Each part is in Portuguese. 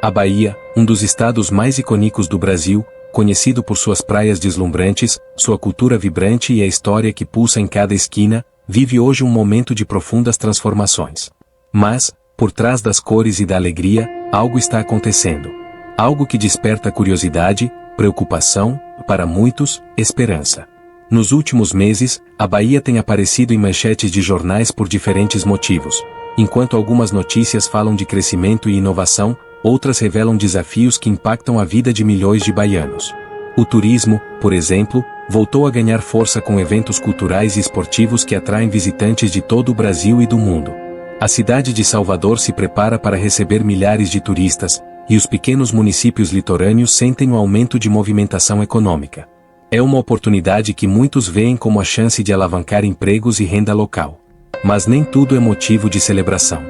A Bahia, um dos estados mais icônicos do Brasil, conhecido por suas praias deslumbrantes, sua cultura vibrante e a história que pulsa em cada esquina, vive hoje um momento de profundas transformações. Mas, por trás das cores e da alegria, algo está acontecendo. Algo que desperta curiosidade, preocupação, para muitos, esperança. Nos últimos meses, a Bahia tem aparecido em manchetes de jornais por diferentes motivos. Enquanto algumas notícias falam de crescimento e inovação, outras revelam desafios que impactam a vida de milhões de baianos. O turismo, por exemplo, voltou a ganhar força com eventos culturais e esportivos que atraem visitantes de todo o Brasil e do mundo. A cidade de Salvador se prepara para receber milhares de turistas, e os pequenos municípios litorâneos sentem um aumento de movimentação econômica. É uma oportunidade que muitos veem como a chance de alavancar empregos e renda local. Mas nem tudo é motivo de celebração.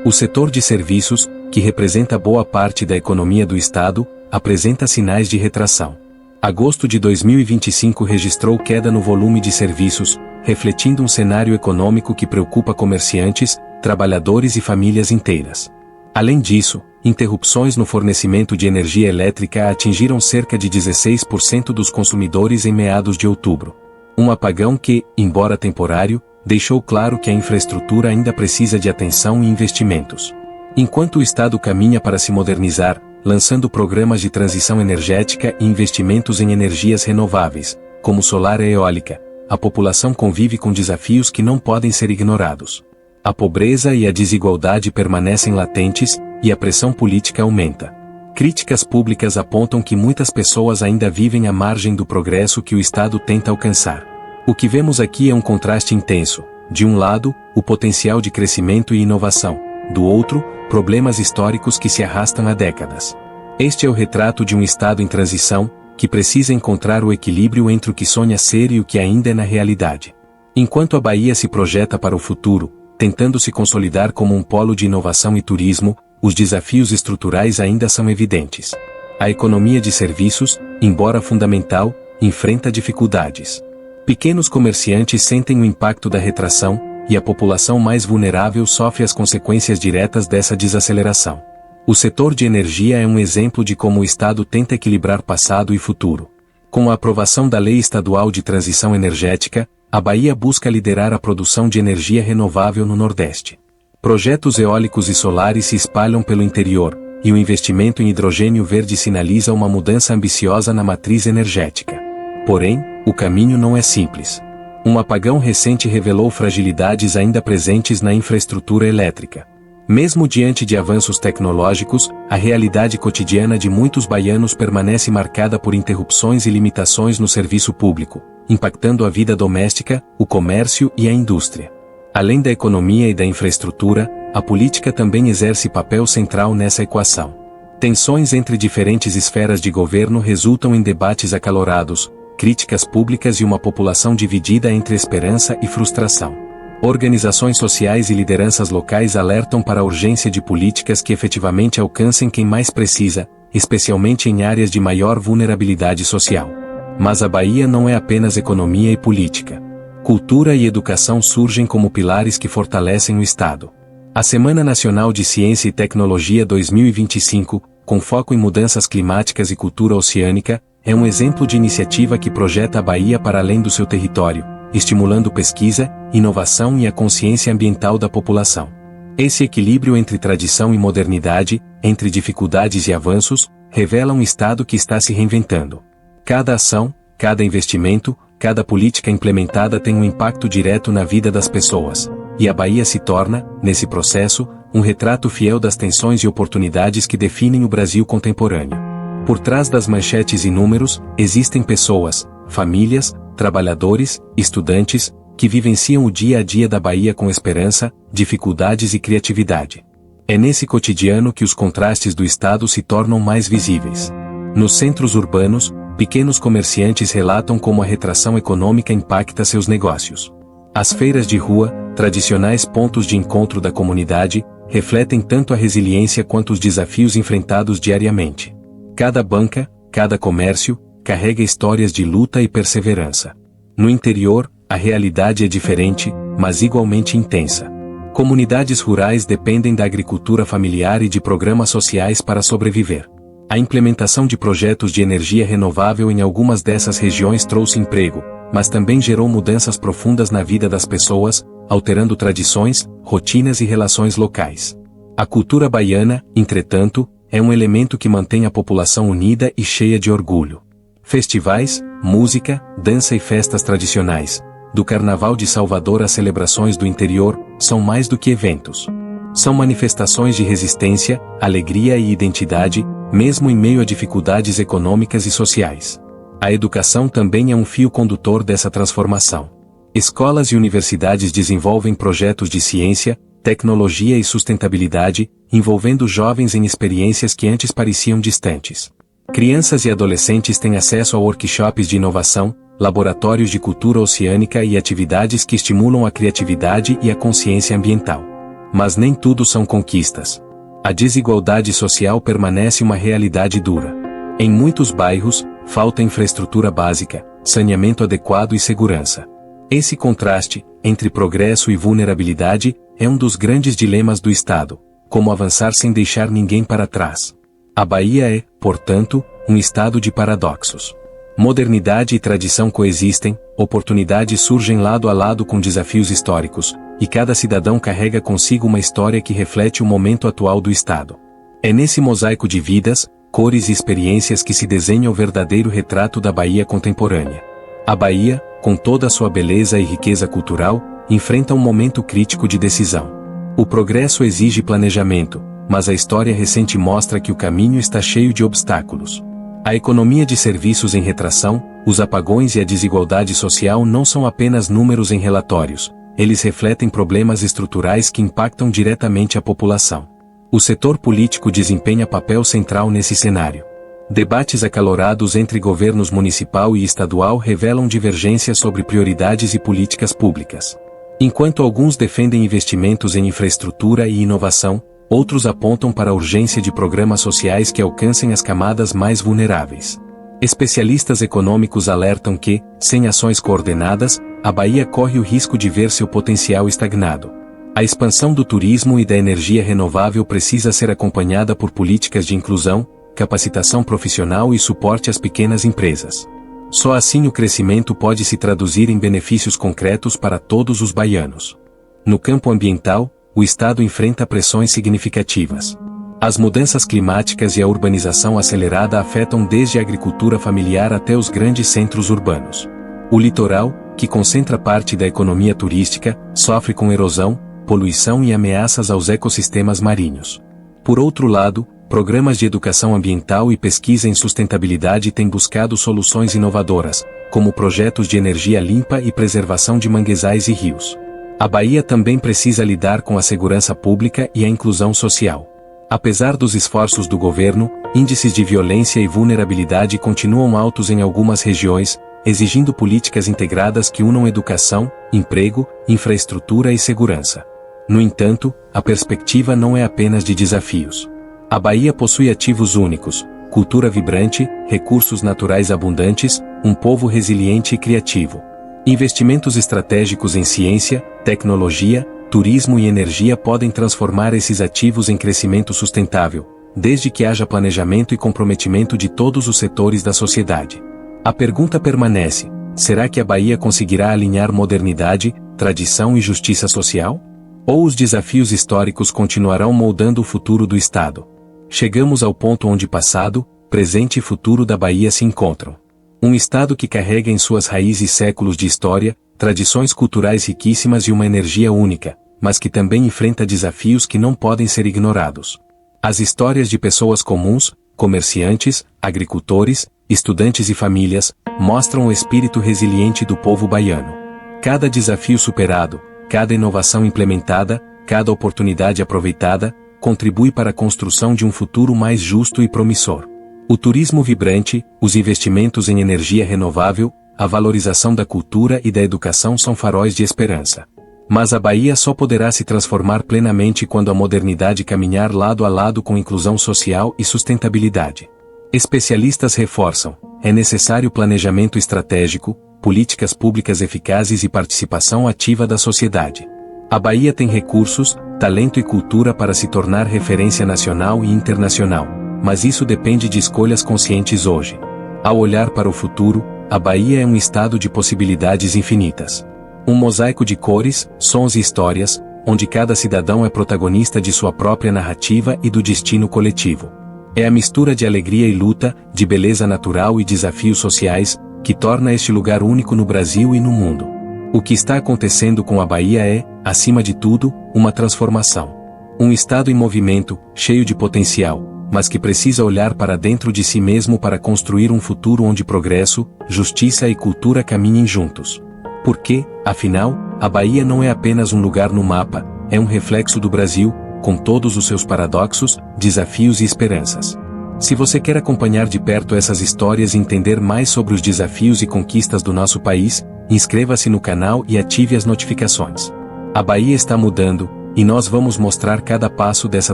O setor de serviços, que representa boa parte da economia do estado, apresenta sinais de retração. Agosto de 2025 registrou queda no volume de serviços, refletindo um cenário econômico que preocupa comerciantes, trabalhadores e famílias inteiras. Além disso, interrupções no fornecimento de energia elétrica atingiram cerca de 16% dos consumidores em meados de outubro. Um apagão que, embora temporário, deixou claro que a infraestrutura ainda precisa de atenção e investimentos. Enquanto o Estado caminha para se modernizar, lançando programas de transição energética e investimentos em energias renováveis, como solar e eólica, a população convive com desafios que não podem ser ignorados. A pobreza e a desigualdade permanecem latentes, e a pressão política aumenta. Críticas públicas apontam que muitas pessoas ainda vivem à margem do progresso que o Estado tenta alcançar. O que vemos aqui é um contraste intenso. De um lado, o potencial de crescimento e inovação. Do outro, problemas históricos que se arrastam há décadas. Este é o retrato de um Estado em transição, que precisa encontrar o equilíbrio entre o que sonha ser e o que ainda é na realidade. Enquanto a Bahia se projeta para o futuro, tentando se consolidar como um polo de inovação e turismo, os desafios estruturais ainda são evidentes. A economia de serviços, embora fundamental, enfrenta dificuldades. Pequenos comerciantes sentem o impacto da retração, e a população mais vulnerável sofre as consequências diretas dessa desaceleração. O setor de energia é um exemplo de como o Estado tenta equilibrar passado e futuro. Com a aprovação da Lei Estadual de Transição Energética, a Bahia busca liderar a produção de energia renovável no Nordeste. Projetos eólicos e solares se espalham pelo interior, e o investimento em hidrogênio verde sinaliza uma mudança ambiciosa na matriz energética. Porém, o caminho não é simples. Um apagão recente revelou fragilidades ainda presentes na infraestrutura elétrica. Mesmo diante de avanços tecnológicos, a realidade cotidiana de muitos baianos permanece marcada por interrupções e limitações no serviço público, impactando a vida doméstica, o comércio e a indústria. Além da economia e da infraestrutura, a política também exerce papel central nessa equação. Tensões entre diferentes esferas de governo resultam em debates acalorados, críticas públicas e uma população dividida entre esperança e frustração. Organizações sociais e lideranças locais alertam para a urgência de políticas que efetivamente alcancem quem mais precisa, especialmente em áreas de maior vulnerabilidade social. Mas a Bahia não é apenas economia e política. Cultura e educação surgem como pilares que fortalecem o Estado. A Semana Nacional de Ciência e Tecnologia 2025, com foco em mudanças climáticas e cultura oceânica, é um exemplo de iniciativa que projeta a Bahia para além do seu território, estimulando pesquisa, inovação e a consciência ambiental da população. Esse equilíbrio entre tradição e modernidade, entre dificuldades e avanços, revela um Estado que está se reinventando. Cada ação, cada investimento, cada política implementada tem um impacto direto na vida das pessoas, e a Bahia se torna, nesse processo, um retrato fiel das tensões e oportunidades que definem o Brasil contemporâneo. Por trás das manchetes e números, existem pessoas, famílias, trabalhadores, estudantes, que vivenciam o dia a dia da Bahia com esperança, dificuldades e criatividade. É nesse cotidiano que os contrastes do Estado se tornam mais visíveis. Nos centros urbanos, pequenos comerciantes relatam como a retração econômica impacta seus negócios. As feiras de rua, tradicionais pontos de encontro da comunidade, refletem tanto a resiliência quanto os desafios enfrentados diariamente. Cada banca, cada comércio, carrega histórias de luta e perseverança. No interior, a realidade é diferente, mas igualmente intensa. Comunidades rurais dependem da agricultura familiar e de programas sociais para sobreviver. A implementação de projetos de energia renovável em algumas dessas regiões trouxe emprego, mas também gerou mudanças profundas na vida das pessoas, alterando tradições, rotinas e relações locais. A cultura baiana, entretanto, é um elemento que mantém a população unida e cheia de orgulho. Festivais, música, dança e festas tradicionais, do Carnaval de Salvador às celebrações do interior, são mais do que eventos. São manifestações de resistência, alegria e identidade, mesmo em meio a dificuldades econômicas e sociais. A educação também é um fio condutor dessa transformação. Escolas e universidades desenvolvem projetos de ciência, tecnologia e sustentabilidade, envolvendo jovens em experiências que antes pareciam distantes. Crianças e adolescentes têm acesso a workshops de inovação, laboratórios de cultura oceânica e atividades que estimulam a criatividade e a consciência ambiental. Mas nem tudo são conquistas. A desigualdade social permanece uma realidade dura. Em muitos bairros, falta infraestrutura básica, saneamento adequado e segurança. Esse contraste, entre progresso e vulnerabilidade, é um dos grandes dilemas do Estado, como avançar sem deixar ninguém para trás. A Bahia é, portanto, um estado de paradoxos. Modernidade e tradição coexistem, oportunidades surgem lado a lado com desafios históricos, e cada cidadão carrega consigo uma história que reflete o momento atual do Estado. É nesse mosaico de vidas, cores e experiências que se desenha o verdadeiro retrato da Bahia contemporânea. A Bahia, com toda a sua beleza e riqueza cultural, enfrenta um momento crítico de decisão. O progresso exige planejamento, mas a história recente mostra que o caminho está cheio de obstáculos. A economia de serviços em retração, os apagões e a desigualdade social não são apenas números em relatórios, eles refletem problemas estruturais que impactam diretamente a população. O setor político desempenha papel central nesse cenário. Debates acalorados entre governos municipal e estadual revelam divergências sobre prioridades e políticas públicas. Enquanto alguns defendem investimentos em infraestrutura e inovação, outros apontam para a urgência de programas sociais que alcancem as camadas mais vulneráveis. Especialistas econômicos alertam que, sem ações coordenadas, a Bahia corre o risco de ver seu potencial estagnado. A expansão do turismo e da energia renovável precisa ser acompanhada por políticas de inclusão, capacitação profissional e suporte às pequenas empresas. Só assim o crescimento pode se traduzir em benefícios concretos para todos os baianos. No campo ambiental, o Estado enfrenta pressões significativas. As mudanças climáticas e a urbanização acelerada afetam desde a agricultura familiar até os grandes centros urbanos. O litoral, que concentra parte da economia turística, sofre com erosão, poluição e ameaças aos ecossistemas marinhos. Por outro lado, programas de educação ambiental e pesquisa em sustentabilidade têm buscado soluções inovadoras, como projetos de energia limpa e preservação de manguezais e rios. A Bahia também precisa lidar com a segurança pública e a inclusão social. Apesar dos esforços do governo, índices de violência e vulnerabilidade continuam altos em algumas regiões, exigindo políticas integradas que unam educação, emprego, infraestrutura e segurança. No entanto, a perspectiva não é apenas de desafios. A Bahia possui ativos únicos, cultura vibrante, recursos naturais abundantes, um povo resiliente e criativo. Investimentos estratégicos em ciência, tecnologia, turismo e energia podem transformar esses ativos em crescimento sustentável, desde que haja planejamento e comprometimento de todos os setores da sociedade. A pergunta permanece: será que a Bahia conseguirá alinhar modernidade, tradição e justiça social? Ou os desafios históricos continuarão moldando o futuro do Estado? Chegamos ao ponto onde passado, presente e futuro da Bahia se encontram. Um Estado que carrega em suas raízes séculos de história, tradições culturais riquíssimas e uma energia única, mas que também enfrenta desafios que não podem ser ignorados. As histórias de pessoas comuns, comerciantes, agricultores, estudantes e famílias, mostram o espírito resiliente do povo baiano. Cada desafio superado, cada inovação implementada, cada oportunidade aproveitada, contribui para a construção de um futuro mais justo e promissor. O turismo vibrante, os investimentos em energia renovável, a valorização da cultura e da educação são faróis de esperança. Mas a Bahia só poderá se transformar plenamente quando a modernidade caminhar lado a lado com inclusão social e sustentabilidade. Especialistas reforçam: é necessário planejamento estratégico, políticas públicas eficazes e participação ativa da sociedade. A Bahia tem recursos, talento e cultura para se tornar referência nacional e internacional, mas isso depende de escolhas conscientes hoje. Ao olhar para o futuro, a Bahia é um estado de possibilidades infinitas. Um mosaico de cores, sons e histórias, onde cada cidadão é protagonista de sua própria narrativa e do destino coletivo. É a mistura de alegria e luta, de beleza natural e desafios sociais, que torna este lugar único no Brasil e no mundo. O que está acontecendo com a Bahia é, acima de tudo, uma transformação. Um estado em movimento, cheio de potencial, mas que precisa olhar para dentro de si mesmo para construir um futuro onde progresso, justiça e cultura caminhem juntos. Porque, afinal, a Bahia não é apenas um lugar no mapa, é um reflexo do Brasil, com todos os seus paradoxos, desafios e esperanças. Se você quer acompanhar de perto essas histórias e entender mais sobre os desafios e conquistas do nosso país, inscreva-se no canal e ative as notificações. A Bahia está mudando, e nós vamos mostrar cada passo dessa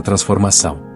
transformação.